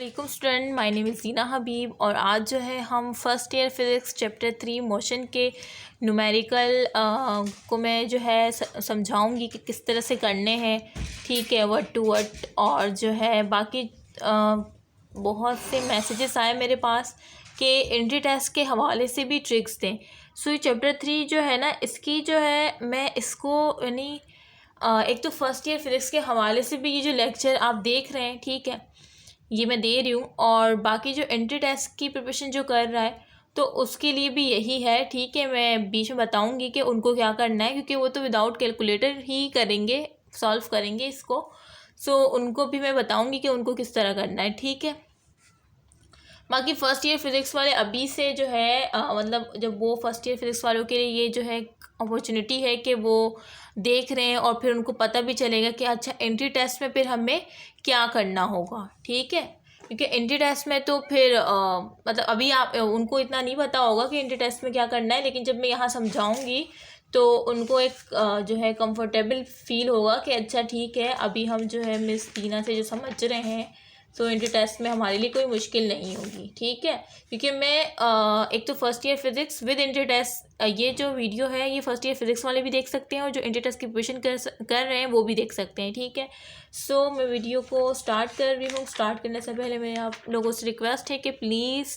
वालेकुम student, my name is ज़ीना हबीब और आज जो है हम first year physics chapter 3 motion के न्यूमेरिकल को मैं जो है समझाऊंगी कि किस तरह से करने हैं। ठीक है, वर्ड टू वर्ड। और जो है बाकी बहुत से मैसेजेस आए मेरे पास कि एंट्री टेस्ट के हवाले से भी ट्रिक्स दें। सो ये चैप्टर 3 जो है ना, इसकी जो है मैं इसको यानी एक तो फर्स्ट ईयर फिज़िक्स के हवाले से भी ये जो लेक्चर आप देख रहे हैं, ठीक है, ये मैं दे रही हूँ। और बाकी जो एंट्री टेस्ट की प्रिपरेशन जो कर रहा है तो उसके लिए भी यही है। ठीक है, मैं बीच में बताऊँगी कि उनको क्या करना है, क्योंकि वो तो विदाउट कैलकुलेटर ही करेंगे, सॉल्व करेंगे इसको। सो उनको भी मैं बताऊँगी कि उनको किस तरह करना है। ठीक है, बाकी फ़र्स्ट ईयर फिज़िक्स वाले अभी से जो है मतलब जब वो फर्स्ट ईयर फिज़िक्स वालों के लिए ये जो है अपॉर्चुनिटी है कि वो देख रहे हैं और फिर उनको पता भी चलेगा कि अच्छा एंट्री टेस्ट में फिर हमें क्या करना होगा। ठीक है, क्योंकि एंट्री टेस्ट में तो फिर मतलब अभी आप उनको इतना नहीं पता होगा कि एंट्री टेस्ट में क्या करना है, लेकिन जब मैं यहाँ समझाऊँगी तो उनको एक जो है कंफर्टेबल फील होगा कि अच्छा ठीक है, अभी हम जो है मिस दीना से जो समझ रहे हैं तो एंट्री टेस्ट में हमारे लिए कोई मुश्किल नहीं होगी। ठीक है, क्योंकि मैं एक तो first year physics with entry test, ये जो वीडियो है ये फर्स्ट ईयर फिज़िक्स वाले भी देख सकते हैं और जो एंट्री टेस्ट की प्रिपरेशन कर रहे हैं वो भी देख सकते हैं। ठीक है, सो मैं वीडियो को स्टार्ट कर रही हूँ। स्टार्ट करने से पहले मेरे आप लोगों से रिक्वेस्ट है कि प्लीज़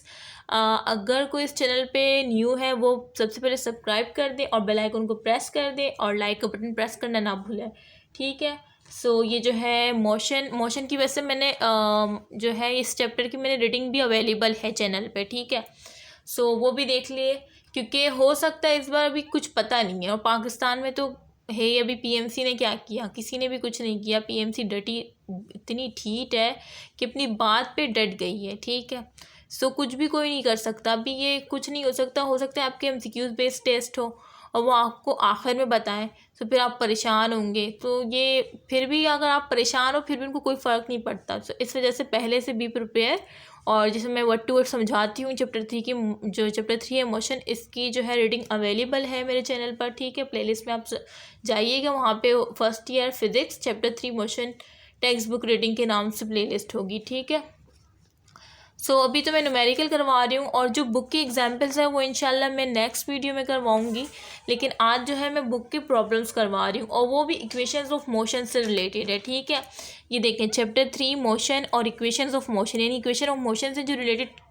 अगर कोई इस चैनल पे न्यू है वो सबसे पहले सब्सक्राइब कर दे और बेल आइकन को प्रेस कर दे और लाइक का बटन प्रेस करना ना भूलें। ठीक है, सो ये जो है मोशन की वजह से मैंने जो है इस चैप्टर की मैंने रीडिंग भी अवेलेबल है चैनल पे। ठीक है, सो वो भी देख लिए, क्योंकि हो सकता है इस बार अभी कुछ पता नहीं है। और पाकिस्तान में तो है अभी पीएमसी ने क्या किया, किसी ने भी कुछ नहीं किया। पीएमसी डटी इतनी ठीठ है कि अपनी बात पे डट गई है। ठीक है, सो कुछ भी कोई नहीं कर सकता अभी, ये कुछ नहीं हो सकता। हो सकता है आपके एमसीक्यूज बेस्ड टेस्ट हो और वो आपको आखिर में बताएं तो फिर आप परेशान होंगे। तो ये फिर भी अगर आप परेशान हो फिर भी उनको कोई फ़र्क नहीं पड़ता। तो इस वजह से पहले से बी प्रिपेयर। और जैसे मैं वर्ड टू वर्ड समझाती हूँ चैप्टर 3 की, जो चैप्टर 3 है मोशन, इसकी जो है रीडिंग अवेलेबल है मेरे चैनल पर। ठीक है, प्लेलिस्ट में आप जाइएगा, वहाँ पे first year physics chapter 3 motion text book reading के नाम से प्लेलिस्ट होगी। ठीक है, सो अभी तो मैं न्यूमेरिकल करवा रही हूँ और जो बुक की एग्जांपल्स हैं वो इंशाल्लाह मैं नेक्स्ट वीडियो में करवाऊँगी। लेकिन आज जो है मैं बुक के प्रॉब्लम्स करवा रही हूँ और वो भी इक्वेशंस ऑफ मोशन से रिलेटेड है। ठीक है, ये देखें चैप्टर 3 मोशन और इक्वेशंस ऑफ मोशन, यानी इक्वेशन ऑफ मोशन से जो रिलेटेड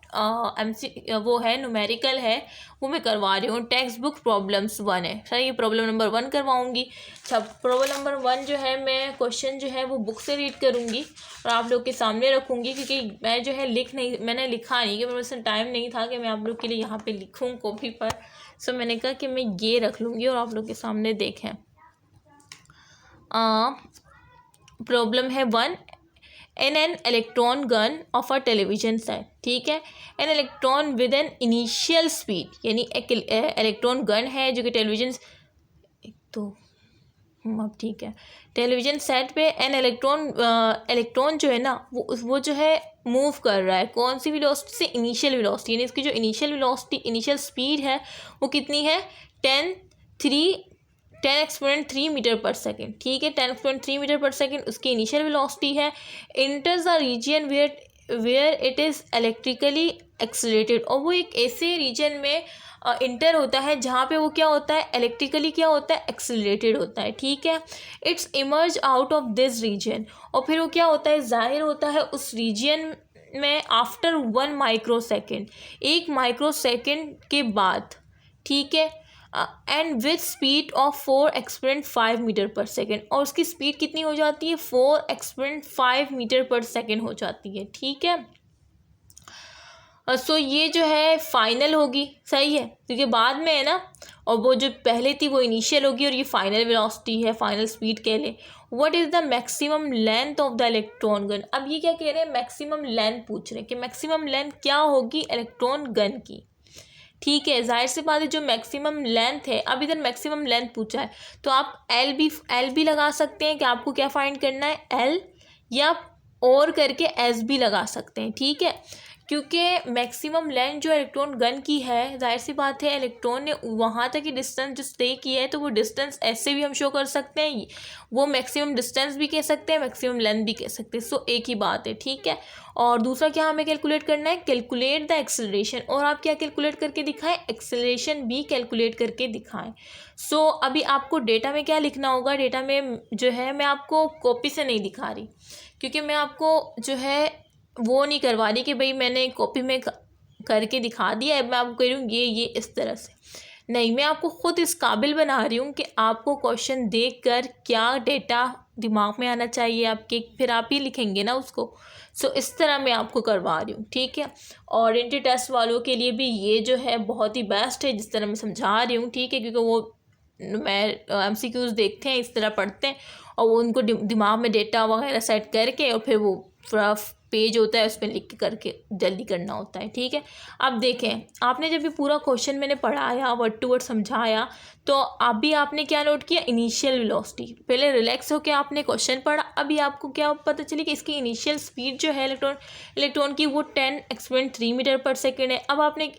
वो है न्यूमेरिकल है वो मैं करवा रही हूँ। टेक्स्ट बुक प्रॉब्लम्स 1 है सर, ये प्रॉब्लम नंबर 1 करवाऊँगी। अच्छा, प्रॉब्लम नंबर 1 जो है मैं क्वेश्चन जो है वो बुक से रीड करूँगी और आप लोग के सामने रखूँगी, क्योंकि मैं जो है मैंने लिखा नहीं, कि मेरे पास टाइम नहीं था कि मैं आप लोग के लिए यहाँ पे लिखूँ कॉपी पर। सो मैंने कहा कि मैं ये रख लूँगी और आप लोग के सामने देखें। प्रॉब्लम है 1, in an electron gun of a television set। ठीक है, an electron with an initial speed, यानी एक इलेक्ट्रॉन गन है जो कि टेलीविजन, तो अब ठीक है, टेलीविजन सेट पे एन इलेक्ट्रॉन जो है ना वो जो है मूव कर रहा है। कौन सी वेलोसिटी से? इनिशियल वेलोसिटी, यानी इसकी जो इनिशियल वेलोसिटी, इनिशियल स्पीड है वो कितनी है? 10 एक्सपोनेंट 3 मीटर पर सेकेंड। ठीक है, 10 एक्सपोनेंट 3 मीटर पर सेकेंड उसकी इनिशियल वेलोसिटी है। Enters the region where it is electrically accelerated, और वो एक ऐसे रीजन में इंटर होता है जहाँ पे वो क्या होता है, इलेक्ट्रिकली क्या होता है, एक्सीलरेटेड होता है। ठीक है, it's emerge out of this region, और फिर वो क्या होता है, जाहिर होता है उस रीजन में after 1 micro second, 1 micro second के बाद। ठीक है, and with speed of 4 exponent 5 meter per second, और उसकी स्पीड कितनी हो जाती है? 4 एक्सपोनेंट 5 मीटर पर सेकेंड हो जाती है। ठीक है, सो ये जो है फाइनल होगी, सही है, क्योंकि बाद में है ना, और वो जो पहले थी वो इनिशियल होगी और ये फाइनल वेलोसिटी है, फाइनल स्पीड कह लें। What is the maximum length of the electron gun? अब ये क्या कह रहे हैं, मैक्सिमम लेंथ पूछ रहे हैं कि मैक्सिमम लेंथ क्या होगी इलेक्ट्रॉन गन की। ठीक है, जाहिर सी बात है जो मैक्सिमम लेंथ है, अब इधर मैक्सिमम लेंथ पूछा है तो आप एल भी लगा सकते हैं कि आपको क्या फाइंड करना है, एल, या और करके एस भी लगा सकते हैं। ठीक है, क्योंकि मैक्सिमम लेंथ जो इलेक्ट्रॉन गन की है, जाहिर सी बात है इलेक्ट्रॉन ने वहाँ तक की डिस्टेंस जो स्टे की है, तो वो डिस्टेंस ऐसे भी हम शो कर सकते हैं, वो मैक्सिमम डिस्टेंस भी कह सकते हैं, मैक्सिमम लेंथ भी कह सकते हैं। सो एक ही बात है, ठीक है। और दूसरा क्या हमें कैलकुलेट करना है, कैलकुलेट द एक्सेलरेशन। और आप क्या कैलकुलेट करके दिखाएं, एक्सेलरेशन भी कैलकुलेट करके दिखाएं। सो अभी आपको डेटा में क्या लिखना होगा, डेटा में जो है मैं आपको कॉपी से नहीं दिखा रही, क्योंकि मैं आपको जो है वो नहीं करवा रही कि भाई मैंने कॉपी में करके दिखा दिया है, मैं आपको कह रही हूँ ये इस तरह से नहीं, मैं आपको ख़ुद इस काबिल बना रही हूँ कि आपको क्वेश्चन देखकर क्या डेटा दिमाग में आना चाहिए आपके, फिर आप ही लिखेंगे ना उसको। सो इस तरह मैं आपको करवा रही हूँ, ठीक है। और इंटी टेस्ट वालों के लिए भी ये जो है बहुत ही बेस्ट है, जिस तरह मैं समझा रही हूँ, ठीक है, क्योंकि वो मैं MCQs देखते हैं, इस तरह पढ़ते हैं, और वो उनको दिमाग में डेटा वगैरह सेट करके और फिर वो पूरा पेज होता है, उस पर लिख के करके जल्दी करना होता है, ठीक है। अब देखें, आपने जब ये पूरा क्वेश्चन मैंने पढ़ाया, वर्ड टू वर्ड समझाया, तो अभी आपने क्या नोट किया, इनिशियल वेलोसिटी। पहले रिलैक्स होकर आपने क्वेश्चन पढ़ा, अभी आपको क्या पता चली कि इसकी इनिशियल स्पीड जो है इलेक्ट्रॉन की वो 10^3 मीटर पर सेकेंड है। अब आपने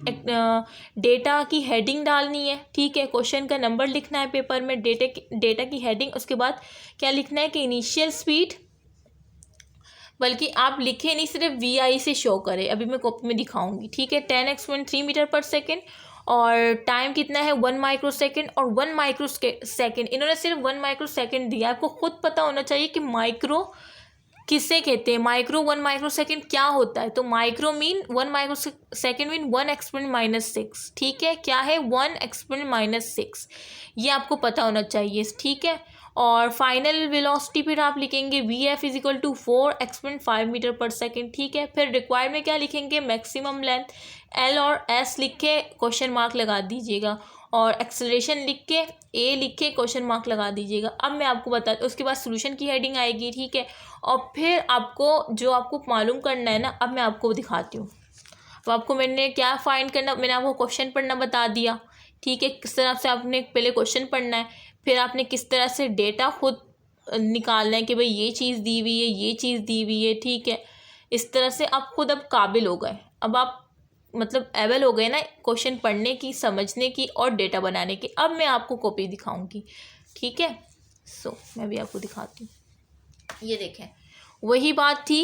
डेटा की हेडिंग डालनी है, ठीक है, क्वेश्चन का नंबर लिखना है पेपर में, डेटा की हेडिंग, उसके बाद क्या लिखना है कि इनिशियल स्पीड, बल्कि आप लिखे नहीं, सिर्फ VI से शो करें। अभी मैं कॉपी में दिखाऊंगी, ठीक है। 10^3 मीटर पर सेकेंड, और टाइम कितना है 1 माइक्रो सेकेंड, और 1 माइक्रो सेकेंड इन्होंने सिर्फ 1 माइक्रो सेकेंड दिया। आपको खुद पता होना चाहिए कि माइक्रो किसे कहते हैं, माइक्रो 1 माइक्रो सेकेंड क्या होता है। तो micro mean 1 micro second mean 1^-6, ठीक है। क्या है 1^-6, ये आपको पता होना चाहिए, ठीक है। और फाइनल वेलोसिटी फिर आप लिखेंगे VF = 4^5 मीटर पर सेकेंड, ठीक है। फिर रिक्वायर्ड में क्या लिखेंगे, मैक्सिमम लेंथ L और S लिख के क्वेश्चन मार्क लगा दीजिएगा, और एक्सेलरेशन लिख के A लिख के क्वेश्चन मार्क लगा दीजिएगा। अब मैं आपको बता, उसके बाद सोल्यूशन की हेडिंग आएगी, ठीक है। और फिर आपको मालूम करना है ना, अब मैं आपको दिखाती हूँ। अब आपको मैंने क्या फाइंड करना, मैंने आपको क्वेश्चन पढ़ना बता दिया, ठीक है, किस तरह से आपने पहले क्वेश्चन पढ़ना है, फिर आपने किस तरह से डेटा खुद निकालना है कि भाई ये चीज़ दी हुई है, ये चीज़ दी हुई है, ठीक है। इस तरह से आप खुद अब काबिल हो गए, अब आप मतलब एबल हो गए ना क्वेश्चन पढ़ने की, समझने की और डेटा बनाने की। अब मैं आपको कॉपी दिखाऊंगी, ठीक है। सो मैं भी आपको दिखाती हूँ, ये देखें, वही बात थी,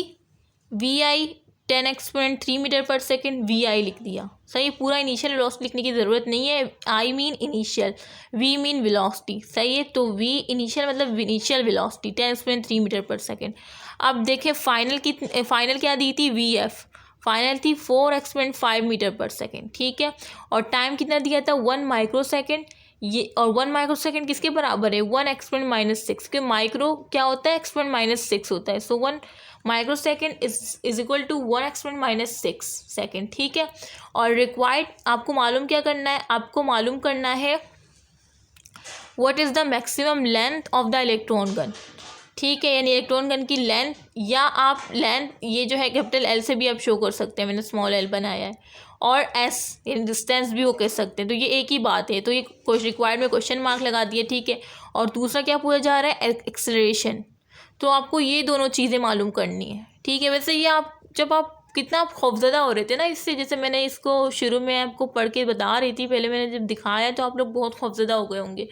VI 10^3 metre per second, VI लिख दिया, सही। पूरा इनिशियल वेलोसिटी लिखने की ज़रूरत नहीं है, I mean initial, V mean velocity, सही है। तो V इनिशियल मतलब initial velocity 10^3 metre per second. अब देखें फाइनल क्या दी थी, VF फाइनल थी 4^5 मीटर पर सेकेंड, ठीक है। और टाइम कितना दिया था 1 माइक्रो सेकेंड, ये, और 1 माइक्रो सेकेंड किसके बराबर है, 1^-6, क्योंकि माइक्रो क्या होता है, (6) होता है। So 1 micro second is equal to 1^-6 second, ठीक है। और रिक्वायर्ड आपको मालूम क्या करना है, आपको मालूम करना है what is the maximum length of the electron gun, ठीक है, यानी इलेक्ट्रॉन गन की लेंथ, या आप लेंथ ये जो है कैपिटल L से भी आप शो कर सकते हैं, मैंने स्मॉल l बनाया है, और S यानी डिस्टेंस भी वो कह सकते हैं। तो ये एक ही बात है, तो ये रिक्वायर्ड में क्वेश्चन मार्क लगा दिए, ठीक है। और दूसरा क्या पूछा जा रहा है, एक्सेलरेशन। तो आपको ये दोनों चीज़ें मालूम करनी है, ठीक है। वैसे ये आप जब आप कितना आप खौफजदा हो रहे थे ना इससे, जैसे मैंने इसको शुरू में आपको पढ़ के बता रही थी, पहले मैंने जब दिखाया तो आप लोग बहुत खौफजदा हो गए होंगे,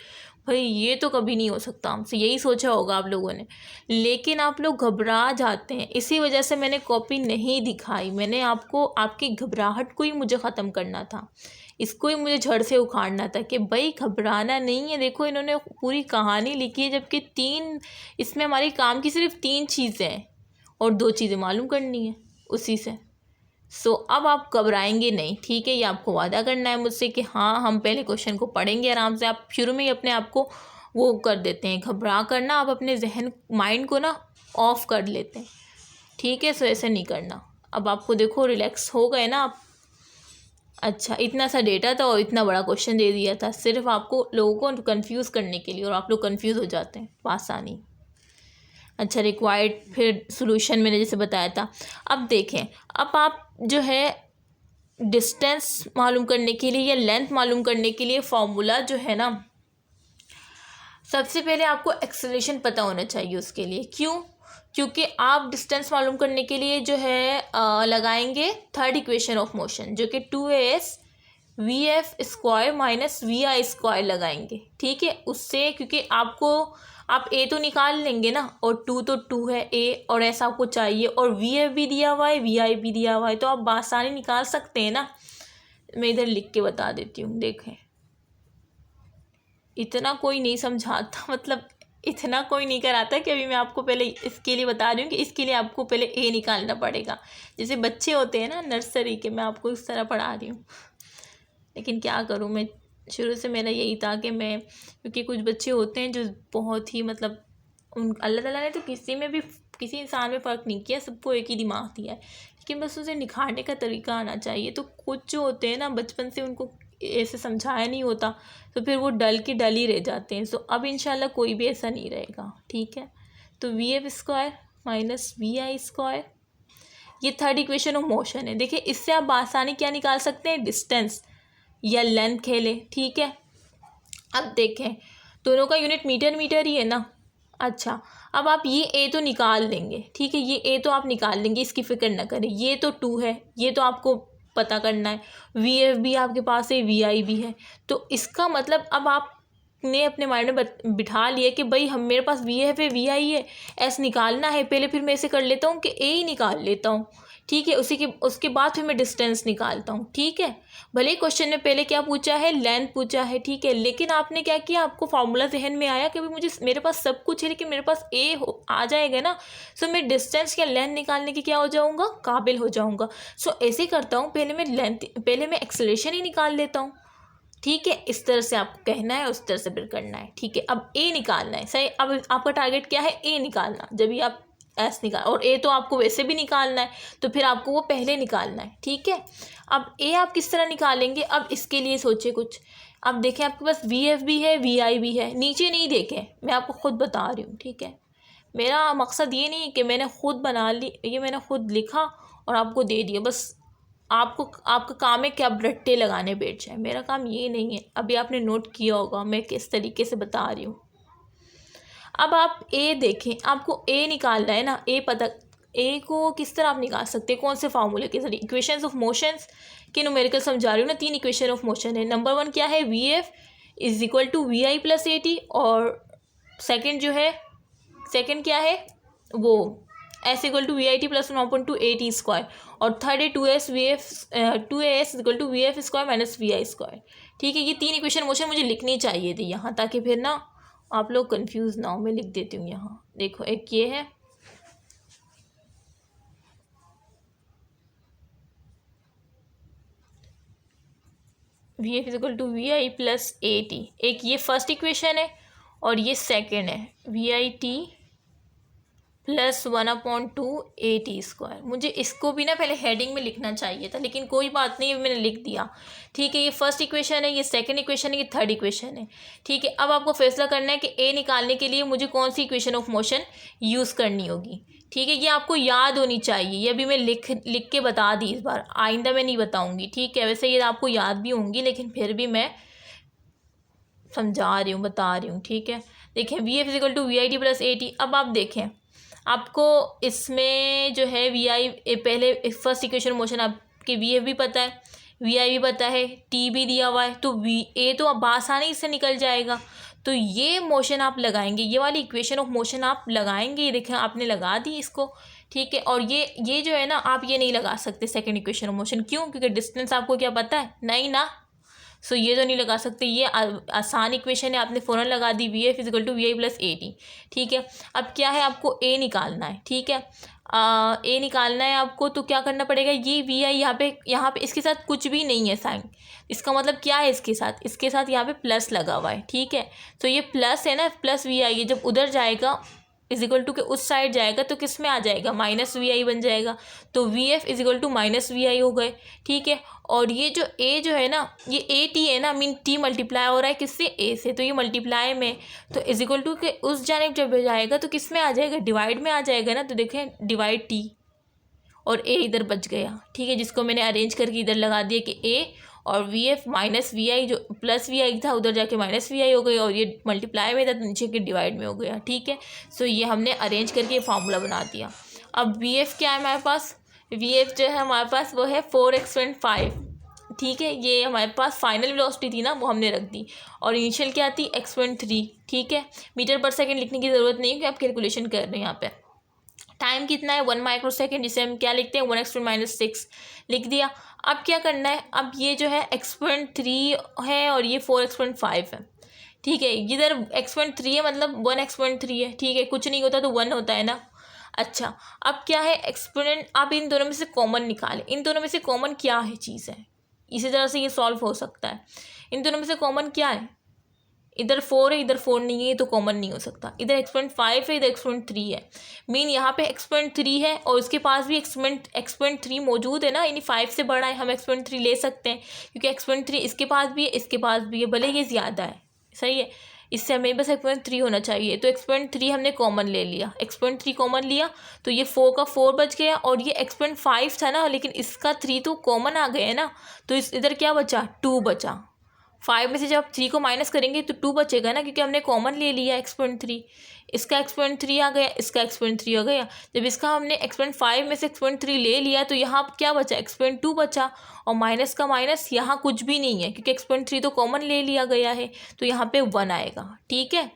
भाई ये तो कभी नहीं हो सकता हमसे, यही सोचा होगा आप लोगों ने, लेकिन आप लोग घबरा जाते हैं। इसी वजह से मैंने कॉपी नहीं दिखाई, मैंने आपको आपकी घबराहट को ही मुझे ख़त्म करना था, इसको ही मुझे जड़ से उखाड़ना था कि भाई घबराना नहीं है। देखो इन्होंने पूरी कहानी लिखी है, जबकि इसमें हमारी काम की सिर्फ 3 चीज़ें हैं और 2 चीज़ें मालूम करनी है उसी से। सो अब आप घबराएंगे नहीं, ठीक है। ये आपको वादा करना है मुझसे कि हाँ हम पहले क्वेश्चन को पढ़ेंगे आराम से। आप शुरू में ही अपने आप को वो कर देते हैं, घबरा करना, आप अपने जहन माइंड को ना ऑफ कर लेते हैं, ठीक है। सो ऐसे नहीं करना। अब आपको देखो रिलैक्स हो गए ना आप। अच्छा, इतना सा डेटा था और इतना बड़ा क्वेश्चन दे दिया था, सिर्फ आपको लोगों को कंफ्यूज करने के लिए, और आप लोग कंफ्यूज हो जाते हैं आसानी। अच्छा, रिक्वायर्ड फिर सोल्यूशन मैंने जैसे बताया था। अब देखें, अब आप जो है डिस्टेंस मालूम करने के लिए या लेंथ मालूम करने के लिए फॉर्मूला जो है ना, सबसे पहले आपको एक्सेलरेशन पता होना चाहिए उसके लिए। क्यों? क्योंकि आप डिस्टेंस मालूम करने के लिए जो है लगाएंगे थर्ड इक्वेशन ऑफ मोशन, जो कि 2as vf square minus V I square लगाएंगे। ठीक है, उससे क्योंकि आपको आप a तो निकाल लेंगे ना, और 2 तो 2 है a, और ऐसा आपको चाहिए, और vf भी दिया हुआ है, vi भी दिया हुआ है, तो आप आसानी निकाल सकते हैं ना। मैं इधर लिख के बता देती हूँ, देखें। इतना कोई नहीं समझाता, मतलब इतना कोई नहीं कराता कि अभी मैं आपको पहले इसके लिए बता रही हूँ कि इसके लिए आपको पहले ए निकालना पड़ेगा। जैसे बच्चे होते हैं ना नर्सरी के, मैं आपको इस तरह पढ़ा रही हूँ। लेकिन क्या करूँ, मैं शुरू से मेरा यही था कि मैं, क्योंकि कुछ बच्चे होते हैं जो बहुत ही मतलब उन अल्लाह ताला ने तो किसी में भी किसी इंसान में फ़र्क नहीं किया, सबको एक ही दिमाग दिया है, लेकिन बस उसे निखारने का तरीका आना चाहिए। तो कुछ जो होते हैं ना बचपन से उनको ऐसे समझाया नहीं होता, तो फिर वो डल के डल ही रह जाते हैं। सो अब इंशाल्लाह कोई भी ऐसा नहीं रहेगा। ठीक है, तो V F square minus V I square, ये थर्ड इक्वेशन ऑफ मोशन है। देखिए इससे आप आसानी क्या निकाल सकते हैं, डिस्टेंस या लेंथ खेले। ठीक है, अब देखें दोनों का यूनिट मीटर मीटर ही है ना। अच्छा, अब आप ये ए तो निकाल लेंगे। ठीक है, ये ए तो आप निकाल लेंगे, इसकी फिक्र ना करें। ये तो 2 है, ये तो आपको पता करना है। वी एफ भी आपके पास है, वी आई भी है, तो इसका मतलब अब आपने अपने माइंड में बिठा लिया कि भाई हम मेरे पास वी एफ है, वी आई है, एस निकालना है पहले। फिर मैं ऐसे कर लेता हूँ कि ए ही निकाल लेता हूँ। ठीक है, उसके बाद फिर मैं डिस्टेंस निकालता हूँ। ठीक है, भले ही क्वेश्चन में पहले क्या पूछा है, लेंथ पूछा है। ठीक है, लेकिन आपने क्या किया, आपको फार्मूला जहन में आया कि भाई मुझे मेरे पास सब कुछ है, लेकिन मेरे पास ए आ जाएगा ना, सो मैं डिस्टेंस या लेंथ निकालने की क्या हो जाऊँगा, काबिल हो जाऊँगा। सो ऐसे करता हूँ, पहले मैं एक्सेलरेशन ही निकाल लेता हूँ। ठीक है, इस तरह से आपको कहना है, उस तरह से फिर करना है। ठीक है, अब ए निकालना है। सही, अब आपका टारगेट क्या है, ए निकालना। जब भी आप एस निकाल, और ए तो आपको वैसे भी निकालना है, तो फिर आपको वो पहले निकालना है। ठीक है, अब ए आप किस तरह निकालेंगे, अब इसके लिए सोचे कुछ। अब देखें आपके पास वी एफ भी है, वी आई भी है, नीचे नहीं देखें, मैं आपको खुद बता रही हूँ। ठीक है, मेरा मकसद ये नहीं है कि मैंने खुद बना ली, ये मैंने खुद लिखा और आपको दे दिया, बस आपका काम है कि आप रट्टे लगाने बैठ जाए। मेरा काम ये नहीं है। अभी आपने नोट किया होगा मैं किस तरीके से बता रही हूँ। अब आप ए देखें, आपको ए निकालना है ना, ए को किस तरह आप निकाल सकते हैं, कौन से फार्मूले के जरिए, इक्वेशंस ऑफ मोशंस के न्यूमेरिकल समझा रही हूँ ना। 3 इक्वेशन ऑफ मोशन है। नंबर 1 क्या है, V F is equal to V I plus A T, और सेकेंड क्या है वो S equal to V I T plus 1/2 square, और थर्ड है 2as equal to V F square minus V I square. ठीक है, ये 3 इक्वेशन मोशन मुझे लिखनी चाहिए थी यहाँ, ताकि फिर ना आप लोग कंफ्यूज ना हो। मैं लिख देती हूँ यहाँ, देखो एक ये है, V F equal to V I plus A T, एक ये फर्स्ट इक्वेशन है, और ये सेकेंड है V I T plus 1/2 square. मुझे इसको भी ना पहले हेडिंग में लिखना चाहिए था, लेकिन कोई बात नहीं, मैंने लिख दिया। ठीक है, ये फर्स्ट इक्वेशन है, ये सेकंड इक्वेशन है, ये थर्ड इक्वेशन है। ठीक है, अब आपको फैसला करना है कि ए निकालने के लिए मुझे कौन सी इक्वेशन ऑफ मोशन यूज़ करनी होगी। ठीक है, ये आपको याद होनी चाहिए। ये अभी मैं लिख के बता दी, इस बार आइंदा मैं नहीं बताऊँगी। ठीक है, वैसे ये आपको याद भी होंगी, लेकिन फिर भी मैं समझा रही हूँ, बता रही हूँ। ठीक है, देखें V F equal to V I T plus A T. अब आप देखें, आपको इसमें जो है वी आई, पहले फर्स्ट इक्वेशन मोशन आपके वी एफ भी पता है, वी आई भी पता है, टी भी दिया हुआ है, तो वी ए तो अब आसानी से निकल जाएगा। तो ये मोशन आप लगाएंगे, ये वाली इक्वेशन ऑफ मोशन आप लगाएंगे। ये देखें आपने लगा दी इसको। ठीक है, और ये जो है ना, आप ये नहीं लगा सकते सेकेंड इक्वेशन ऑफ मोशन। क्यों? क्योंकि डिस्टेंस आपको क्या पता है, नहीं ना। सो ये तो नहीं लगा सकते, ये आसान इक्वेशन है, आपने फ़ौरन लगा दी, V F equal to V I plus A T. ठीक है, अब क्या है, आपको ए निकालना है। ठीक है, ए निकालना है आपको, तो क्या करना पड़ेगा, ये वी आई यहाँ पे इसके साथ कुछ भी नहीं है साइन। इसका मतलब क्या है, इसके साथ यहाँ पे प्लस लगा हुआ है। ठीक है, तो ये प्लस है ना, प्लस वी आई है, जब उधर जाएगा इज इक्वल टू के उस साइड जाएगा तो किस में आ जाएगा, माइनस वी आई बन जाएगा। तो V F is equal to minus V I हो गए। ठीक है, और ये जो ए जो है ना, ये ए टी है ना, मीन टी मल्टीप्लाई हो रहा है किससे, ए से, तो ये मल्टीप्लाई में, तो इज इक्वल टू के उस जानिब जब जाएगा तो किस में आ जाएगा, डिवाइड में आ जाएगा ना। तो देखें डिवाइड टी, और ए इधर बच गया। ठीक है, जिसको मैंने अरेंज करके इधर लगा दिया कि ए, और वी एफ माइनस वी आई, जो प्लस वी आई था उधर जाके माइनस वी आई हो गई, और ये मल्टीप्लाई में था तो नीचे के डिवाइड में हो गया। ठीक है, सो ये हमने अरेंज करके फार्मूला बना दिया। अब वी एफ क्या है हमारे पास, वी एफ जो है हमारे पास वो है 4x5। ठीक है, ये हमारे पास फाइनल वेलोसिटी थी ना, वो हमने रख दी, और इनिशियल क्या थी x3। ठीक है, मीटर पर सेकंड लिखने की ज़रूरत नहीं है क्योंकि आप कैलकुलेशन कर रहे हैं यहाँ पे। टाइम कितना है 1 माइक्रोसेकंड, जिसे हम क्या लिखते हैं 1x⁻⁶ लिख दिया। अब क्या करना है, अब ये जो है x3 है और ये 4x5 है। ठीक है, इधर x3 है मतलब 1x3 है। ठीक है, कुछ नहीं होता तो 1 होता है ना। अच्छा, अब क्या है एक्सपोनेंट, आप इन दोनों में से कॉमन निकालें। इन दोनों में से कॉमन क्या है चीज़ है, इसी तरह से ये सॉल्व हो सकता है। इन दोनों में से कॉमन क्या है, इधर 4 है इधर 4 नहीं है, ये तो कॉमन नहीं हो सकता। इधर x.5 है इधर x.3 है, मीन यहाँ पे x.3 है और उसके पास भी x.3 मौजूद है ना, यानी 5 से बड़ा है, हम x.3 ले सकते हैं क्योंकि x.3 इसके पास भी है इसके पास भी है, भले ये ज़्यादा है। सही है, इससे हमें बस x.3 होना चाहिए, तो x.3 हमने कॉमन ले लिया, x.3 कॉमन लिया तो ये 4 का 4 बच गया, और ये x.5 था ना लेकिन इसका 3 तो कॉमन आ गया है ना, तो इस इधर क्या बचा 2 बचा। 5 में से जब आप 3 को माइनस करेंगे तो 2 बचेगा ना, क्योंकि हमने कॉमन ले लिया x.3, इसका x.3 आ गया, इसका x.3 आ गया। जब इसका हमने x.5 में से x.3 ले लिया तो यहाँ क्या बचा x.2 बचा, और माइनस का माइनस यहाँ कुछ भी नहीं है क्योंकि x.3 तो कॉमन ले लिया गया है, तो यहाँ पे 1 आएगा। ठीक है,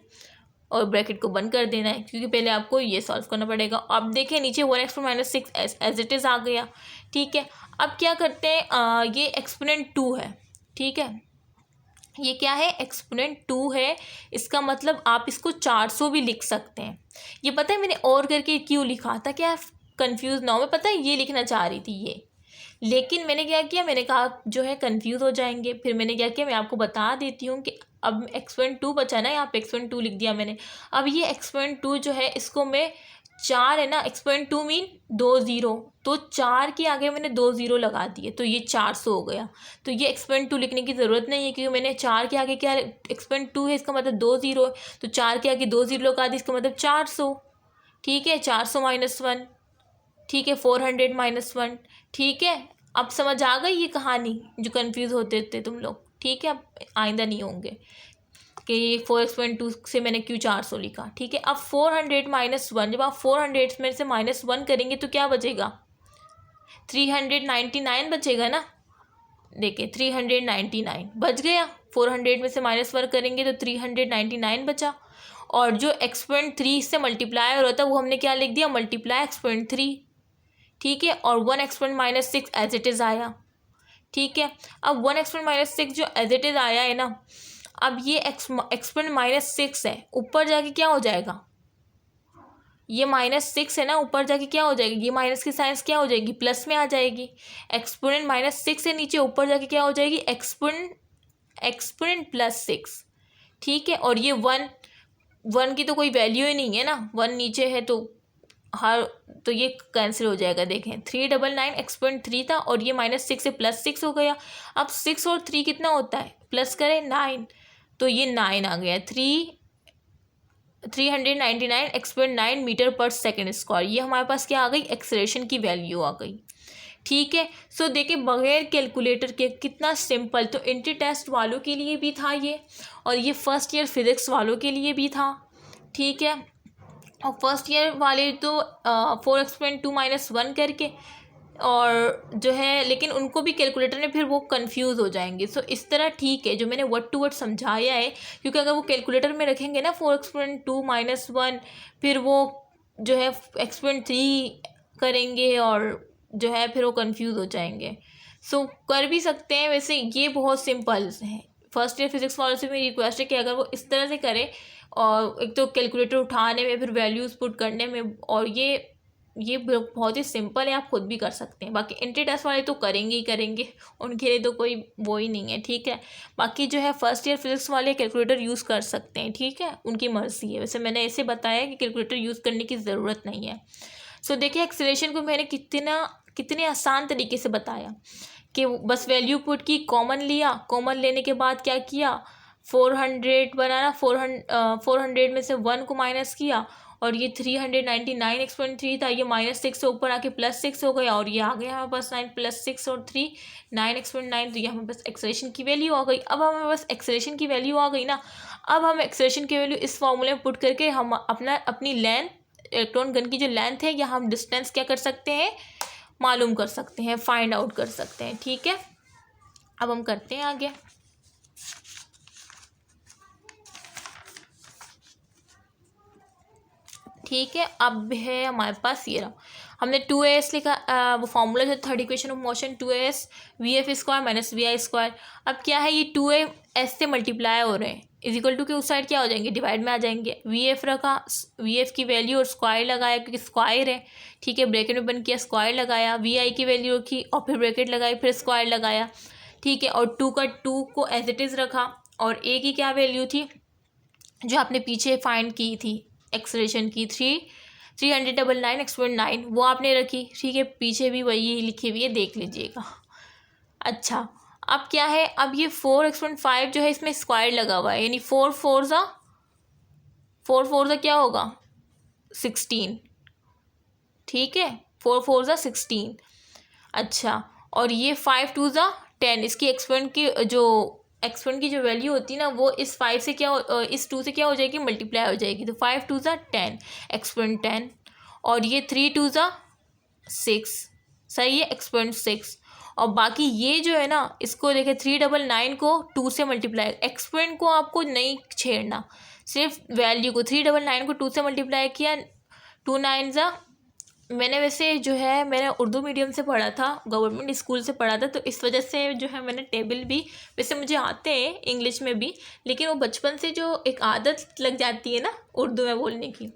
और ब्रैकेट को बंद कर देना है क्योंकि पहले आपको ये सॉल्व करना पड़ेगा। अब देखिए नीचे 1x⁻⁶ एज इट इज़ आ गया। ठीक है, अब क्या करते हैं, ये एक्सपोनेंट 2 है। ठीक है, ये क्या है एक्सपोनेंट 2 है, इसका मतलब आप इसको 400 भी लिख सकते हैं। ये पता है मैंने और करके क्यों लिखा था, क्या कंफ्यूज ना हो, मैं पता है ये लिखना चाह रही थी ये, लेकिन मैंने क्या किया, मैंने कहा जो है कंफ्यूज हो जाएंगे, फिर मैंने क्या किया मैं आपको बता देती हूँ कि अब x.2 बचा ना, यहाँ पे x.2 लिख दिया मैंने। अब ये x.2 जो है इसको मैं 4 है ना, x.2 मीन 2 0, तो 4 के आगे मैंने 2 0 लगा दिए तो ये 400 हो गया। तो ये x.2 लिखने की ज़रूरत नहीं है क्योंकि मैंने 4 के आगे क्या x.2 है, इसका मतलब 2 0 है, तो 4 के आगे 2 0 लगा दी, इसका मतलब 400। ठीक है, 400 - 1, ठीक है 400 - 1। ठीक है, अब समझ आ गई ये कहानी जो कंफ्यूज होते थे तुम लोग। ठीक है, अब आइंदा नहीं होंगे कि ये 4x.2 से मैंने क्यों 400 लिखा। ठीक है, अब 400 - 1, जब आप 400 में से -1 करेंगे तो क्या बचेगा 399 बचेगा ना। देखिए 399 बच गया, 400 में से -1 करेंगे तो 399 बचा, और जो x.3 से मल्टीप्लाई हो रहा था वो हमने क्या लिख दिया मल्टीप्लाई x.3। ठीक है, और 1x⁻⁶ एज इट इज़ आया। ठीक है, अब 1x⁻⁶ जो एज इट इज़ आया है ना, अब ये x⁻⁶ है, ऊपर जाके क्या हो जाएगा, ये -6 है ना, ऊपर जाके क्या हो जाएगी, ये माइनस की साइंस क्या हो जाएगी प्लस में आ जाएगी। एक्सपोनेंट -6 से नीचे ऊपर जाके क्या हो जाएगी एक्सपोनेंट +6। ठीक है, और ये 1 की तो कोई वैल्यू ही नहीं है ना, 1 नीचे है तो ये कैंसिल हो जाएगा। देखें 399 x.3 था और ये -6 से +6 हो गया। अब 6 और 3 कितना होता है, प्लस करें 9, तो ये 9 आ गया। 399 x.9 metre per second square, ये हमारे पास क्या आ गई एक्सेलरेशन की वैल्यू आ गई। ठीक है, सो देखिए बगैर कैलकुलेटर के कितना सिंपल, तो इंटर टेस्ट वालों के लिए भी था ये, और ये फर्स्ट ईयर फिजिक्स वालों के लिए भी था। ठीक है, और फर्स्ट ईयर वाले तो 4x.2 - 1 करके, और जो है लेकिन उनको भी कैलकुलेटर में फिर वो कंफ्यूज हो जाएंगे। सो इस तरह ठीक है जो मैंने वर्ड टू वर्ड समझाया है, क्योंकि अगर वो कैलकुलेटर में रखेंगे ना 4x.2 - 1, फिर वो जो है x.3 करेंगे और जो है फिर वो कंफ्यूज हो जाएंगे। सो कर भी सकते हैं, वैसे ये बहुत सिंपल है। फर्स्ट ईयर फिजिक्स वालों से मेरी रिक्वेस्ट है कि अगर वो इस तरह से करें, और एक तो कैलकुलेटर उठाने में फिर वैल्यूज़ पुट करने में, और ये बहुत ही सिंपल है, आप खुद भी कर सकते हैं। बाकी इंटर टेस्ट वाले तो करेंगे ही करेंगे, उनके लिए तो कोई वो ही नहीं है। ठीक है, बाकी जो है फर्स्ट ईयर फिजिक्स वाले कैलकुलेटर यूज़ कर सकते हैं। ठीक है, उनकी मर्ज़ी है। वैसे मैंने ऐसे बताया कि कैलकुलेटर यूज़ करने की ज़रूरत नहीं है। सो देखिए एक्सेलरेशन को मैंने कितने आसान तरीके से बताया कि बस वैल्यू पुट की, कॉमन लिया, कॉमन लेने के बाद क्या किया 400 बनाना, 400 में से 1 को माइनस किया, और ये 399 एक्सपोनेंट 3 था, ये -6 से ऊपर आके +6 हो गया और ये आ गया हमारे पास 9 +6 और 3 9 एक्सपोनेंट 9। तो ये हमारे पास एक्सेलरेशन की वैल्यू आ गई। अब हमारे पास एक्सेलरेशन की वैल्यू आ गई ना, अब हम एक्सेलरेशन की वैल्यू इस फॉर्मूले में पुट करके हम अपनी लेंथ, इलेक्ट्रॉन गन की जो लेंथ है या हम डिस्टेंस क्या कर सकते हैं, मालूम कर सकते हैं, फाइंड आउट कर सकते हैं। ठीक है, अब हम करते हैं आगे। ठीक है, अब है हमारे पास ये रहा, हमने 2as लिखा, वो फॉर्मूला जो third equation of motion 2as vf² - vi²। अब क्या है, ये 2a s से मल्टीप्लाई हो रहे हैं, इज इक्वल टू के उस साइड क्या हो जाएंगे, डिवाइड में आ जाएंगे। vf रखा, vf की वैल्यू और स्क्वायर लगाया क्योंकि स्क्वायर है। ठीक है, ब्रैकेट में बन किया, स्क्वायर लगाया, vi की वैल्यू रखी और फिर ब्रैकेट लगाई, फिर स्क्वायर लगाया। ठीक है, और 2 को एज इट इज़ रखा और a की क्या वैल्यू थी जो आपने पीछे फाइंड की थी एक्सलेशन की 399 एक्सपोनेंट 9, वो आपने रखी। ठीक है, पीछे भी वही लिखी हुई है, देख लीजिएगा। अच्छा, अब क्या है, अब ये 4 एक्सपोनेंट 5 जो है इसमें स्क्वायर लगा हुआ है, यानी 4 4 क्या होगा 16। ठीक है, 4 4 16। अच्छा, और ये 5 2 10, इसकी एक्सपोनेंट की जो वैल्यू होती है ना, वो इस 5 से इस 2 से क्या हो जाएगी, मल्टीप्लाई हो जाएगी। तो 5 2 10 एक्सपोनेंट 10, और ये 3 2 6, सही है, एक्सपोनेंट 6। और बाकी ये जो है ना, इसको देखें 399 को 2 से मल्टीप्लाई, एक्सपोनेंट को आपको नहीं छेड़ना, सिर्फ वैल्यू को। 399 को 2 से मल्टीप्लाई किया, 2 9 मैंने वैसे जो है मैंने उर्दू मीडियम से पढ़ा था, गवर्नमेंट स्कूल से पढ़ा था, तो इस वजह से जो है मैंने टेबल भी, वैसे मुझे आते हैं इंग्लिश में भी, लेकिन वो बचपन से जो एक आदत लग जाती है ना उर्दू में बोलने की,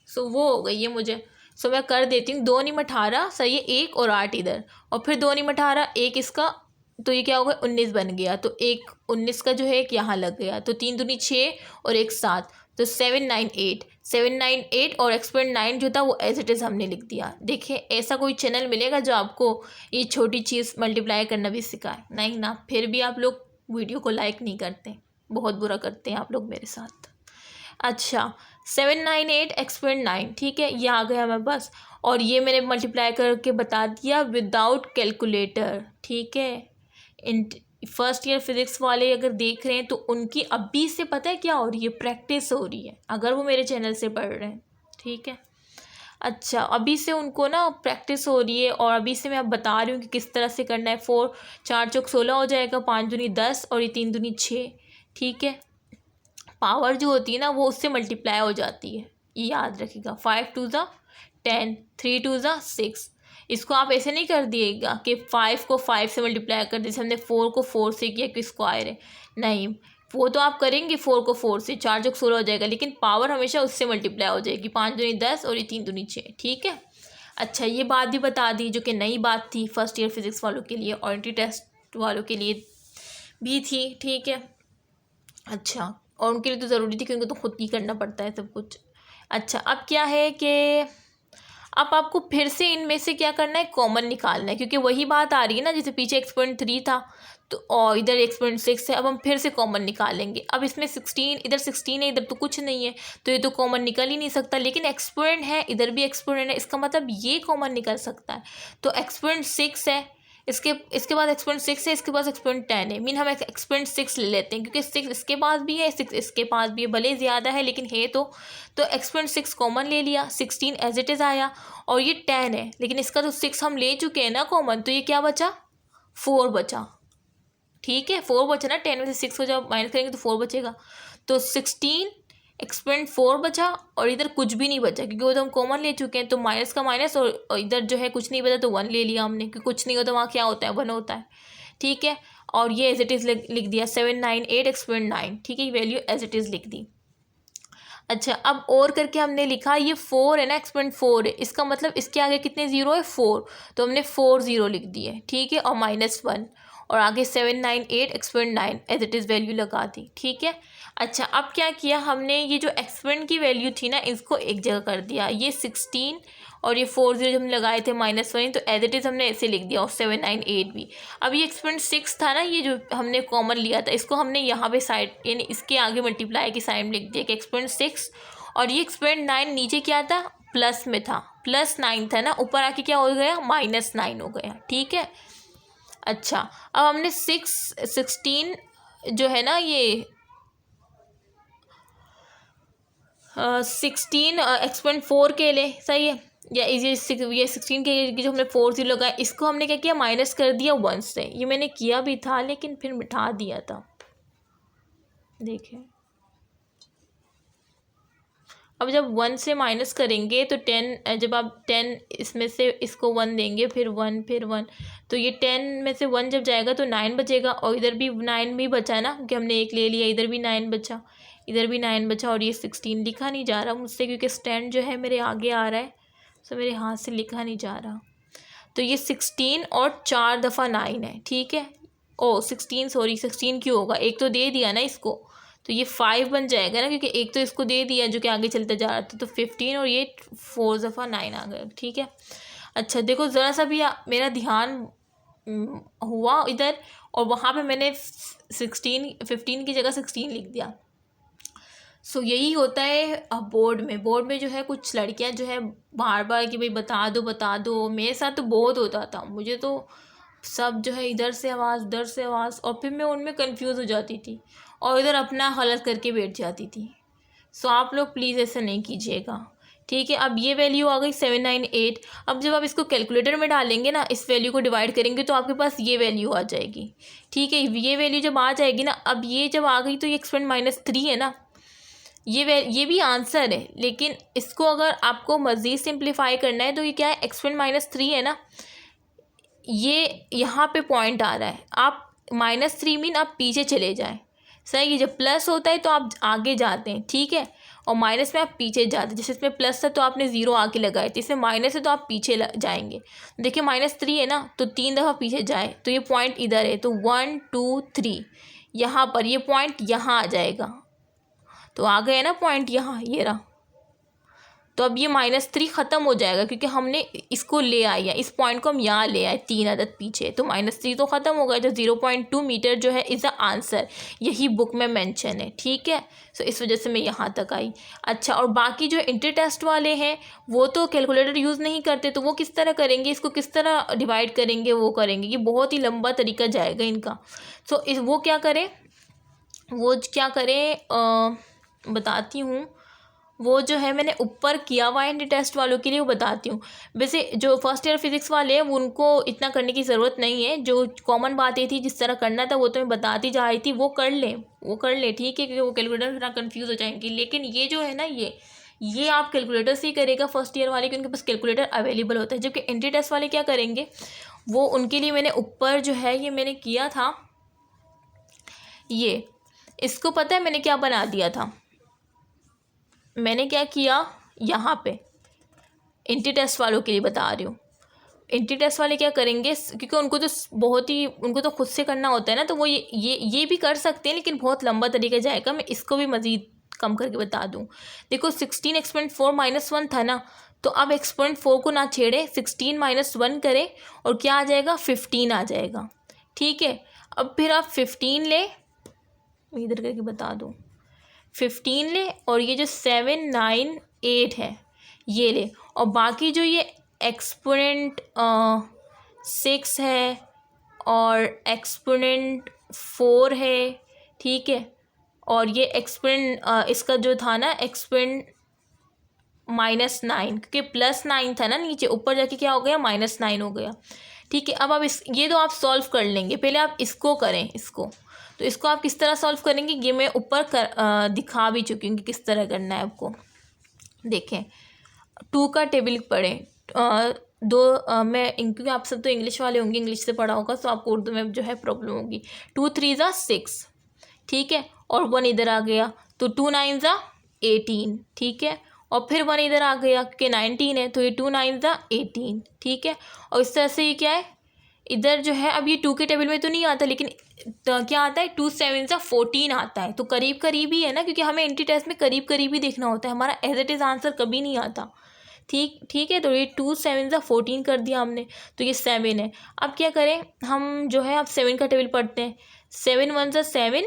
सो वो हो गई है मुझे। सो मैं कर देती हूँ, 2 9 18, सही है, 1 और 8 इधर, और फिर 2 9 18 1 इसका, तो ये क्या होगा 19 बन गया। तो एक 19 का जो है एक यहाँ लग गया, तो 3 दूनी 6 और 1 7, तो 798 और एक्सपोनेंट 9 जो था वो एज इट इज़ हमने लिख दिया। देखिए, ऐसा कोई चैनल मिलेगा जो आपको ये छोटी चीज़ मल्टीप्लाई करना भी सिखाए, नहीं ना, फिर भी आप लोग वीडियो को लाइक नहीं करते, बहुत बुरा करते हैं आप लोग मेरे साथ। अच्छा, 798 एक्सपोनेंट 9, ठीक है, ये आ गया हमारे पास, और ये मैंने मल्टीप्लाई करके बता दिया विदाउट कैलकुलेटर। ठीक है, इन फर्स्ट ईयर फिज़िक्स वाले अगर देख रहे हैं तो उनकी अभी से पता है क्या हो रही है, प्रैक्टिस हो रही है, अगर वो मेरे चैनल से पढ़ रहे हैं। ठीक है, अच्छा, अभी से उनको ना प्रैक्टिस हो रही है, और अभी से मैं अब बता रही हूँ कि किस तरह से करना है। 4 4 चौक 16 हो जाएगा, 5 दूनी 10 और ये 3 दूनी 6। ठीक है, पावर जो होती है ना वो उससे मल्टीप्लाई हो जाती है, ये याद रखिएगा। 5 2 10, 3 2 6। इसको आप ऐसे नहीं कर दिएगा कि 5 को 5 से मल्टीप्लाई कर, जैसे हमने 4 को 4 से किया कि स्क्वायर है, नहीं, वो तो आप करेंगे 4 को 4 से, 4 चौक 16 हो जाएगा, लेकिन पावर हमेशा उससे मल्टीप्लाई हो जाएगी। 5 दूनी 10 और ये 3 दूनी 6। ठीक है, अच्छा, ये बात भी बता दी जो कि नई बात थी फर्स्ट ईयर फिज़िक्स वालों के लिए और एंट्री टेस्ट वालों के लिए भी थी। ठीक है, अच्छा, और उनके लिए तो ज़रूरी थी क्योंकि उनको तो खुद ही करना पड़ता है सब कुछ। अच्छा, अब क्या है कि अब आपको फिर से इनमें से क्या करना है, कॉमन निकालना है, क्योंकि वही बात आ रही है ना, जैसे पीछे एक्सपोनेंट 3 था तो और इधर एक्सपोनेंट 6 है। अब हम फिर से कॉमन निकालेंगे। अब इसमें 16, इधर 16 है, इधर तो कुछ नहीं है, तो ये तो कॉमन निकल ही नहीं सकता, लेकिन एक्सपोनेंट है, इधर भी एक्सपोनेंट है, इसका मतलब ये कॉमन निकल सकता है। तो एक्सपोनेंट 6 है, इसके बाद एक्सपोनेंट 6 है, इसके पास एक्सपोनेंट 10 है, मीन हम एक्सपोनेंट 6 ले लेते हैं क्योंकि 6 इसके पास भी है, 6 इसके पास भी है, भले ज़्यादा है लेकिन है। तो एक्सपोनेंट 6 कॉमन ले लिया, 16 एज इट इज़ आया, और ये 10 है, लेकिन इसका तो 6 हम ले चुके हैं ना कॉमन, तो ये क्या बचा, 4 बचा। ठीक है, 4 बचा ना, 10 में से 6 को जब माइनस करेंगे तो 4 बचेगा, तो 16 एक्सपोनेंट 4 बचा, और इधर कुछ भी नहीं बचा क्योंकि वो तो हम कॉमन ले चुके हैं, तो माइनस का माइनस, और इधर जो है कुछ नहीं बचा तो 1 ले लिया हमने, क्योंकि कुछ नहीं होता वहाँ क्या होता है, 1 होता है। ठीक है, और ये एज इट इज़ लिख दिया 798 एक्सपोनेंट 9। ठीक है, वैल्यू एज इट इज़ लिख दी। अच्छा, अब और करके हमने लिखा, ये 4 है ना, एक्सपोनेंट 4 है, इसका मतलब इसके आगे कितने ज़ीरो है, 4, तो हमने 4 0 लिख दिए। ठीक है, और -1, और आगे 798 exponent 9 as it is value लगा दी। ठीक है, अच्छा, अब क्या किया हमने, ये जो एक्सपोनेंट की वैल्यू थी ना इसको एक जगह कर दिया, ये 16 और ये 4 0 जो हम लगाए थे -1, तो एज इट इज़ हमने ऐसे लिख दिया, और 798 भी। अब ये एक्सपोनेंट 6 था ना, ये जो हमने कॉमन लिया था, इसको हमने यहाँ पे साइड यानी इसके आगे मल्टीप्लाई की साइड में लिख दिया कि एक्सपोनेंट 6 और ये एक्सपोनेंट 9 नीचे क्या था, प्लस में था, +9 था ना, ऊपर आके क्या हो गया, -9 हो गया। ठीक है। अच्छा, अब हमने 16 जो है ना ये 16 एक्सपोनेंट 4 के लिए सही है, या ये 16 के जो हमने 4 0 लगाया, इसको हमने क्या किया, माइनस कर दिया 1 से। ये मैंने किया भी था लेकिन फिर मिटा दिया था। देखिए अब जब 1 से माइनस करेंगे तो 10, जब आप 10 इसमें से इसको 1 देंगे, फिर 1 फिर 1, तो ये 10 में से 1 जब जाएगा तो 9 बचेगा, और इधर भी 9 भी बचा ना, क्योंकि हमने एक ले लिया, इधर भी 9 बचा, इधर भी 9 बचा, और ये 16 लिखा नहीं जा रहा मुझसे क्योंकि स्टैंड जो है मेरे आगे आ रहा है, तो मेरे हाथ से लिखा नहीं जा रहा। तो ये 16 और 4 दफ़ा 9 है। ठीक है, 16 सॉरी 16 क्यों होगा, एक तो दे दिया ना इसको, तो ये 5 बन जाएगा ना, क्योंकि एक तो इसको दे दिया जो कि आगे चलते जा रहा था, तो 15 और ये 4 दफ़ा 9 आ गया। ठीक है। अच्छा देखो ज़रा सा भी मेरा ध्यान हुआ इधर, और वहाँ पे मैंने 15 की जगह 16 लिख दिया। सो यही होता है बोर्ड में जो है कुछ लड़कियां जो है बार बार कि भाई बता दो, मेरे साथ तो बहुत होता था, मुझे तो सब जो है इधर से आवाज़ उधर से आवाज़, और फिर मैं उनमें कंफ्यूज हो जाती थी और इधर अपना गलत करके बैठ जाती थी। सो आप लोग प्लीज़ ऐसा नहीं कीजिएगा। ठीक है। अब ये वैल्यू आ गई 798। अब जब आप इसको कैलकुलेटर में डालेंगे ना, इस वैल्यू को डिवाइड करेंगे तो आपके पास ये वैल्यू आ जाएगी। ठीक है, ये वैल्यू जब आ जाएगी ना, अब ये जब आ गई तो ये एक्सपोनेंट -3 है ना, ये भी आंसर है, लेकिन इसको अगर आपको मज़ीद सिंप्लीफाई करना है तो ये क्या है, एक्सपोनेंट -3 है ना, ये यहाँ पे पॉइंट आ रहा है, आप -3 मीन आप पीछे चले जाएं। सही है, जब प्लस होता है तो आप आगे जाते हैं। ठीक है, और माइनस में आप पीछे जाते हैं। जैसे इसमें प्लस था तो आपने 0 आके लगाए थे, इसमें माइनस है तो आप पीछे जाएंगे। देखिए -3 है ना, तो 3 दफ़ा पीछे जाए तो ये पॉइंट इधर है, तो 1 2 3 यहाँ पर ये पॉइंट यहाँ आ जाएगा, तो आ गया ना पॉइंट यहाँ, ये रहा। तो अब ये -3 ख़त्म हो जाएगा क्योंकि हमने इसको ले आया, इस पॉइंट को हम यहाँ ले आए 3 अदद पीछे, तो -3 तो ख़त्म हो गया। जो 0.2 मीटर जो है इज़ द आंसर, यही बुक में मेंशन है। ठीक है, सो इस वजह से मैं यहाँ तक आई। अच्छा, और बाकी जो इंटर टेस्ट वाले हैं वो तो कैलकुलेटर यूज़ नहीं करते, तो वो किस तरह करेंगे, इसको किस तरह डिवाइड करेंगे, वो करेंगे, ये बहुत ही लंबा तरीका जाएगा इनका। सो वो क्या करें, बताती हूँ। वो जो है मैंने ऊपर किया हुआ है इंटर टेस्ट वालों के लिए, वो बताती हूँ। वैसे जो फर्स्ट ईयर फिज़िक्स वाले हैं उनको इतना करने की ज़रूरत नहीं है, जो कॉमन बात ये थी जिस तरह करना था वो तो मैं बताती जा रही थी, वो कर लें। ठीक है, क्योंकि वो कैलकुलेटर थोड़ा कन्फ्यूज़ हो जाएंगी। लेकिन ये जो है ना, ये आप कैलकुलेटर से ही करेगा फर्स्ट ईयर वाले, क्योंकि उनके पास कैलकुलेटर अवेलेबल होता है। जबकि इंटर टेस्ट वाले क्या करेंगे, वो उनके लिए मैंने ऊपर जो है ये मैंने किया था, ये इसको पता है मैंने क्या बना दिया था, मैंने क्या किया यहाँ पे इंटर टेस्ट वालों के लिए बता रही हूँ। इंटर टेस्ट वाले क्या करेंगे, क्योंकि उनको तो खुद से करना होता है ना, तो वो ये भी कर सकते हैं, लेकिन बहुत लंबा तरीका जाएगा। मैं इसको भी मज़ीद कम करके बता दूँ। देखो 16 एक्सपोनेंट 4 -1 था ना, तो अब एक्सपोनेंट 4 को ना छेड़े, 16 -1 करें और क्या आ जाएगा, 15 आ जाएगा। ठीक है, अब फिर आप 15 ले, इधर करके बता दूँ, 15 ले, और ये जो 7 9 8 है ये ले, और बाकी जो ये एक्सपोनेंट 6 है और एक्सपोनेंट 4 है। ठीक है, और ये एक्सपोनेंट इसका जो था ना एक्सपोनेंट -9, क्योंकि +9 था ना नीचे, ऊपर जाके क्या हो गया, -9 हो गया। ठीक है, अब आप ये तो आप सॉल्व कर लेंगे, पहले आप इसको करें। तो इसको आप किस तरह सॉल्व करेंगे, ये मैं ऊपर दिखा भी चुकी हूँ कि किस तरह करना है आपको। देखें 2 का टेबल पढ़ें, मैं क्योंकि आप सब तो इंग्लिश वाले होंगे, इंग्लिश से पढ़ा होगा, तो आपको उर्दू में जो है प्रॉब्लम होगी। 2 3 6, ठीक है, और 1 इधर आ गया, तो 2 9 18, ठीक है, और फिर 1 इधर आ गया क्योंकि 19 है, तो ये 2 9 18, ठीक है। और इस तरह से ये क्या है, इधर जो है, अब ये 2 के टेबल में तो नहीं आता, लेकिन तो क्या आता है, 2 7 14 आता है, तो करीब करीब ही है ना, क्योंकि हमें एंटी टेस्ट में करीब करीब ही देखना होता है, हमारा एज इट इज़ आंसर कभी नहीं आता। ठीक है, तो ये 2 7 14 कर दिया हमने, तो ये 7 है। अब क्या करें हम, जो है अब 7 का टेबल पढ़ते हैं। 7 1 7,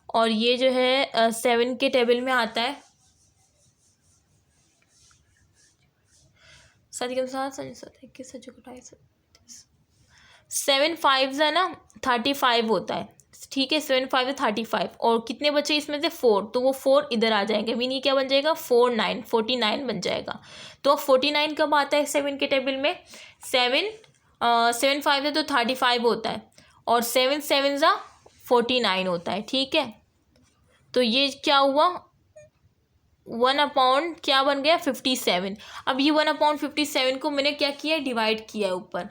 और ये जो है 7 के टेबल में आता है 7 के साथ 21 7 28 7 5 है ना 35 होता है, ठीक है। 7 5 है 35 और कितने बचे इसमें से 4, तो वो 4 इधर आ जाएंगे, मीनिंग क्या बन जाएगा 49 बन जाएगा। तो अब 49 कब आता है 7 के टेबल में? 7 5 है तो 35 होता है और 7 7 ज़ा 49 होता है, ठीक है। तो ये क्या हुआ 1 क्या बन गया 57। अब ये 1/57 को मैंने क्या किया है डिवाइड किया है ऊपर,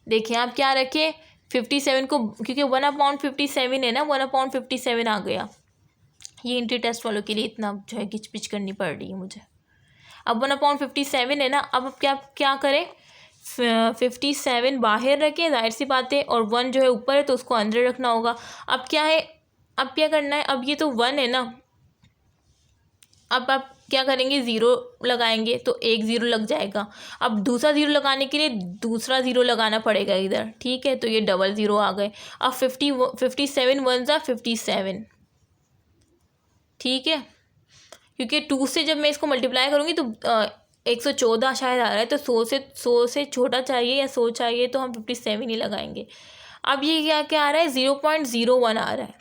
देखिए आप क्या रखे 57 को, क्योंकि 1/57 है ना 1/57 आ गया। ये इंट्री टेस्ट वालों के लिए इतना जो है घिचपिच करनी पड़ रही है मुझे। अब 1/57 है ना, अब क्या क्या करें 57 बाहर रखें, जाहिर सी बात है, और 1 जो है ऊपर है तो उसको अंदर रखना होगा। अब क्या है, अब क्या करना है, अब ये तो 1 है ना, अब आप क्या करेंगे 0 लगाएंगे तो एक 0 लग जाएगा। अब दूसरा 0 लगाने के लिए दूसरा 0 लगाना पड़ेगा इधर, ठीक है। तो ये डबल 0 आ गए। अब 57 1 ज़ा 57, ठीक है। क्योंकि 2 से जब मैं इसको मल्टीप्लाई करूँगी तो 114 शायद आ रहा है, तो 100 से छोटा चाहिए या 100 चाहिए, तो हम 57 ही लगाएंगे। अब ये क्या क्या आ रहा है 0.01 आ रहा है,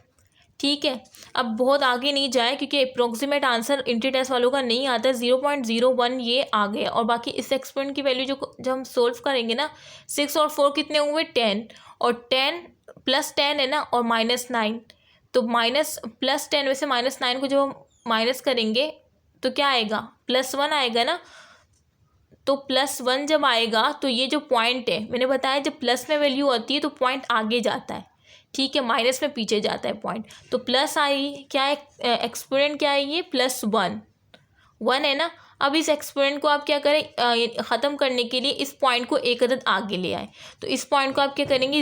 ठीक है। अब बहुत आगे नहीं जाए क्योंकि अप्रोक्सीमेट आंसर इंट्री टेस्ट वालों का नहीं आता, 0.01 ये आ गया। और बाकी इस एक्सपोनेंट की वैल्यू जो जब हम सोल्व करेंगे ना, 6 और 4 कितने हुए 10, और 10 + 10 है ना, और -9, तो +10 में से -9 को जब हम माइनस करेंगे तो क्या आएगा +1 आएगा ना। तो +1 जब आएगा तो ये जो पॉइंट है, मैंने बताया जब प्लस में वैल्यू आती है तो पॉइंट आगे जाता है, ठीक है, माइनस में पीछे जाता है पॉइंट। तो प्लस आई क्या है, एक्सपोनेंट क्या है ये +1 है ना। अब इस एक्सपोनेंट को आप क्या करें ख़त्म करने के लिए इस पॉइंट को एक अदद आगे ले आए। तो इस पॉइंट को आप क्या करेंगे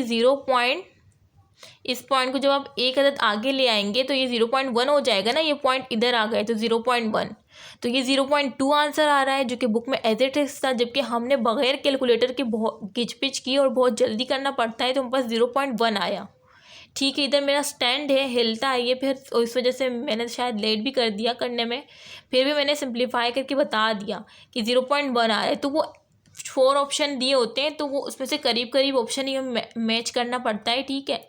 इस पॉइंट को जब आप एक अदद आगे ले आएंगे तो ये 0.1 हो जाएगा ना, ये पॉइंट इधर आ गए तो 0.1, तो ये 0.2 आंसर आ रहा है जो कि बुक में एज इट इज था, जबकि हमने बगैर कैलकुलेटर के बहुत घिचपिच की और बहुत जल्दी करना पड़ता है, तो हमारे पास 0.1 आया, ठीक है। इधर मेरा स्टैंड है हिलता है ये, फिर इस वजह से मैंने शायद लेट भी कर दिया करने में, फिर भी मैंने सिंप्लीफाई करके बता दिया कि 0.1 आ रहा है। तो वो 4 ऑप्शन दिए होते हैं तो वो उसमें से करीब करीब ऑप्शन ही हमें मैच करना पड़ता है, ठीक है।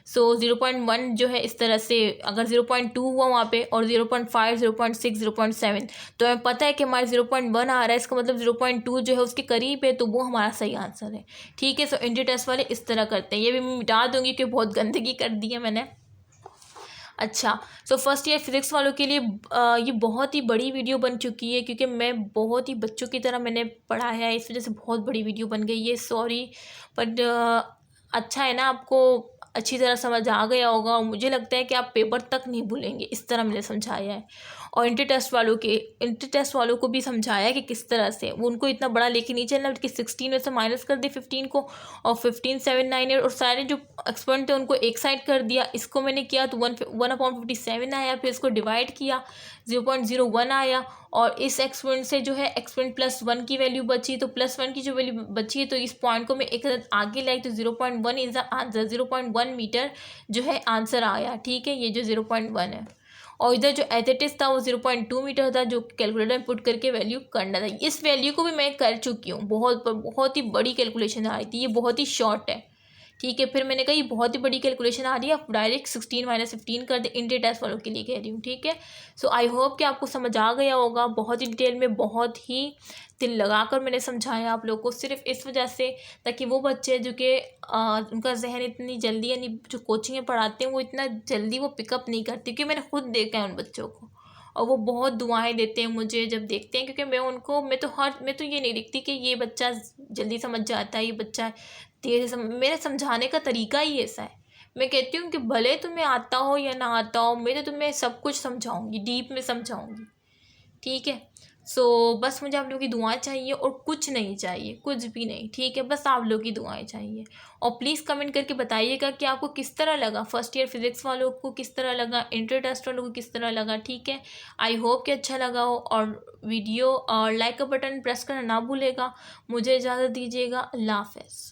सो 0.1 जो है इस तरह से, अगर 0.2 हुआ वहाँ पे और 0.5 0.6 0.7 तो हमें पता है कि हमारे 0.1 आ रहा है, इसका मतलब 0.2 जो है उसके करीब है, तो वो हमारा सही आंसर है, ठीक है। सो इंट्री टेस्ट वाले इस तरह करते हैं। ये भी मैं मिटा दूंगी क्योंकि बहुत गंदगी कर दी है मैंने। अच्छा, सो फर्स्ट ईयर फिज़िक्स वालों के लिए ये बहुत ही बड़ी वीडियो बन चुकी है क्योंकि मैं बहुत ही बच्चों की तरह मैंने पढ़ा है, इस वजह से बहुत बड़ी वीडियो बन गई है, सॉरी। बट अच्छा है ना, आपको अच्छी तरह समझ आ गया होगा और मुझे लगता है कि आप पेपर तक नहीं भूलेंगे, इस तरह मैंने समझाया है। और इंट्री टेस्ट वालों को भी समझाया है कि किस तरह से वो उनको इतना बड़ा लेके नहीं चलना, बल्कि 16 में से माइनस कर दे 15 को, और 15 7 9 8 और सारे जो एक्सपोनेंट थे उनको एक साइड कर दिया। इसको मैंने किया तो 1/57 आया, फिर इसको डिवाइड किया 0.01 आया, और इस एक्सपोनेंट से जो है एक्सपोनेंट +1 की वैल्यू बची, तो +1 की जो वैल्यू बची है तो इस पॉइंट को मैं एक अदद आगे लाई, तो 0.1 इज़ द आंसर, 0.1 मीटर जो है आंसर आया, ठीक है। ये जो 0.1 है, और इधर जो एथेटिस था वो 0.2 मीटर था, जो कैलकुलेटर में पुट करके वैल्यू करना था। इस वैल्यू को भी मैं कर चुकी हूँ, बहुत ही बड़ी कैलकुलेशन आ रही थी, ये बहुत ही शॉर्ट है, ठीक है। फिर मैंने कहा ये बहुत ही बड़ी कैलकुलेशन आ रही है, आप डायरेक्ट 16 - 15 कर दे, इंट्री टेस्ट वालों के लिए कह रही हूँ, ठीक है। सो आई होप कि आपको समझ आ गया होगा, बहुत ही डिटेल में, बहुत ही दिल लगाकर मैंने समझाया आप लोग को, सिर्फ इस वजह से ताकि वो बच्चे जो कि उनका जहन इतनी जल्दी, यानी जो कोचिंग में पढ़ाते हैं वो इतना जल्दी वो पिकअप नहीं करती, क्योंकि मैंने खुद देखा है उन बच्चों को, और वो बहुत दुआएं देते हैं मुझे जब देखते हैं, क्योंकि मैं तो ये नहीं देखती कि ये बच्चा जल्दी समझ जाता है, ये बच्चा धीरे से मेरे समझाने का तरीका ही ऐसा है। मैं कहती हूँ कि भले तुम्हें आता हो या ना आता हो, मैं तो तुम्हें सब कुछ समझाऊंगी, डीप में समझाऊंगी, ठीक है। सो बस मुझे आप लोगों की दुआएं चाहिए और कुछ नहीं चाहिए, कुछ भी नहीं, ठीक है, बस आप लोगों की दुआएं चाहिए। और प्लीज़ कमेंट करके बताइएगा कि आपको किस तरह लगा, फर्स्ट ईयर फिज़िक्स वालों को किस तरह लगा, इंटर टेस्ट वालों को किस तरह लगा, ठीक है। आई होप कि अच्छा लगा हो, और वीडियो और लाइक का बटन प्रेस करना ना भूलेगा। मुझे इजाज़त दीजिएगा, अल्लाह हाफ़िज़।